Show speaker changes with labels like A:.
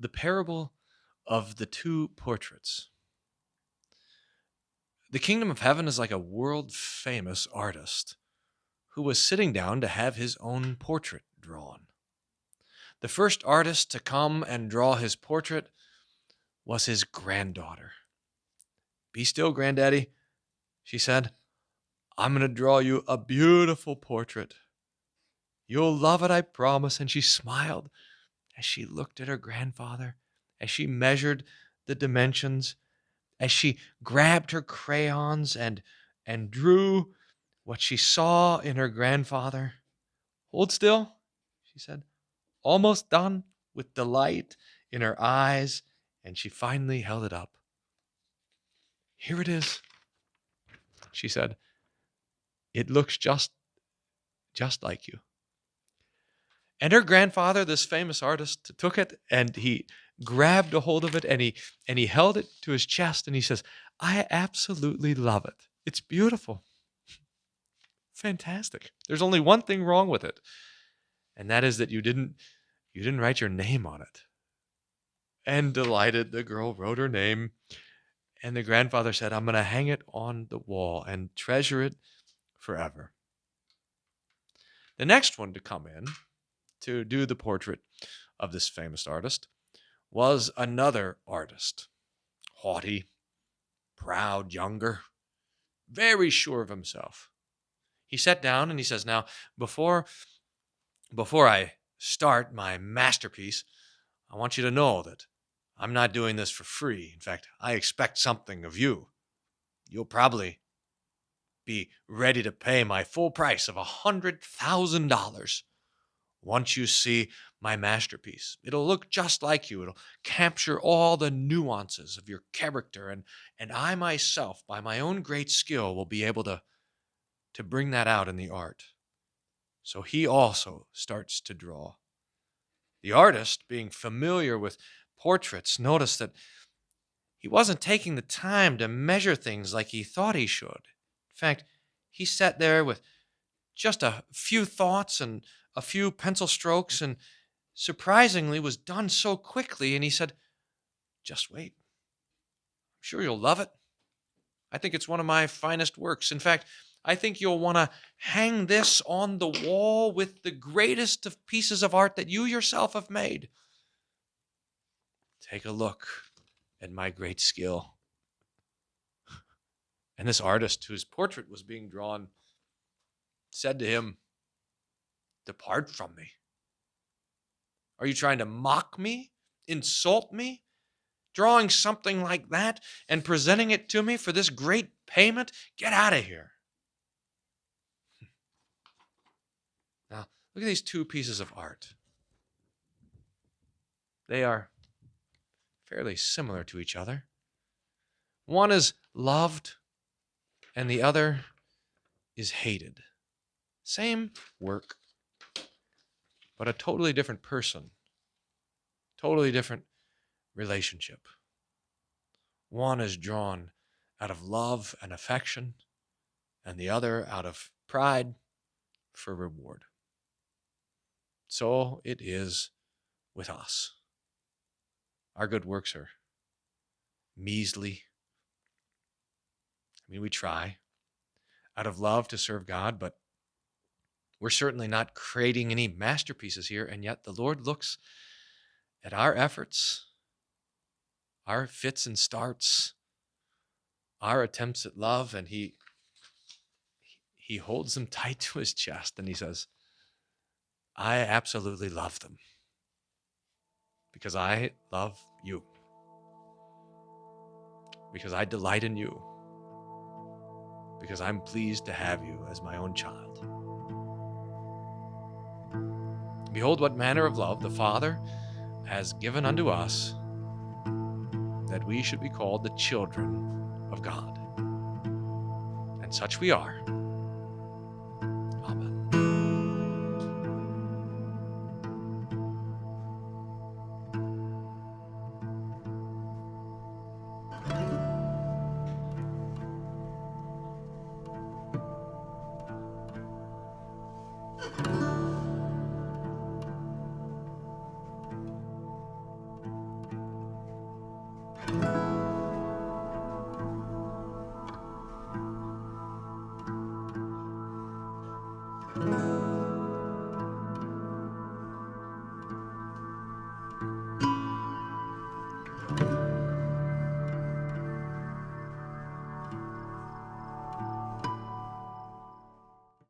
A: the parable of the two portraits. The kingdom of heaven is like a world-famous artist who was sitting down to have his own portrait drawn. The first artist to come and draw his portrait was his granddaughter. "Be still, Granddaddy," she said. "I'm going to draw you a beautiful portrait. You'll love it, I promise." And she smiled as she looked at her grandfather, as she measured the dimensions, as she grabbed her crayons and drew what she saw in her grandfather. "Hold still," she said. "Almost done," with delight in her eyes, and she finally held it up. "Here it is," she said. "It looks just like you." And her grandfather, this famous artist, took it and he grabbed a hold of it and he held it to his chest and he says, "I absolutely love it. It's beautiful. Fantastic. There's only one thing wrong with it, and that is that you didn't write your name on it." And delighted, the girl wrote her name, and the grandfather said, "I'm going to hang it on the wall and treasure it forever." The next one to come in to do the portrait of this famous artist was another artist, haughty, proud, younger, very sure of himself. He sat down and he says, "Now, before I start my masterpiece, I want you to know that I'm not doing this for free. In fact, I expect something of you. You'll probably be ready to pay my full price of $100,000 once you see my masterpiece. It'll look just like you. It'll capture all the nuances of your character, and I myself, by my own great skill, will be able to bring that out in the art." So he also starts to draw. The artist, being familiar with portraits, noticed that he wasn't taking the time to measure things like he thought he should. In fact, he sat there with just a few thoughts and a few pencil strokes, and surprisingly was done so quickly. And he said, "Just wait. I'm sure you'll love it. I think it's one of my finest works. In fact, I think you'll want to hang this on the wall with the greatest of pieces of art that you yourself have made. Take a look at my great skill." And this artist, whose portrait was being drawn, said to him, "Depart from me. Are you trying to mock me, insult me, drawing something like that and presenting it to me for this great payment? Get out of here." Now, look at these two pieces of art. They are fairly similar to each other. One is loved and the other is hated. Same work, but a totally different person, totally different relationship. One is drawn out of love and affection, and the other out of pride for reward. So it is with us. Our good works are measly. We try out of love to serve God, but we're certainly not creating any masterpieces here, and yet the Lord looks at our efforts, our fits and starts, our attempts at love, and he holds them tight to his chest, and he says, "I absolutely love them because I love you, because I delight in you, because I'm pleased to have you as my own child. Behold, what manner of love the Father has given unto us, that we should be called the children of God. And such we are.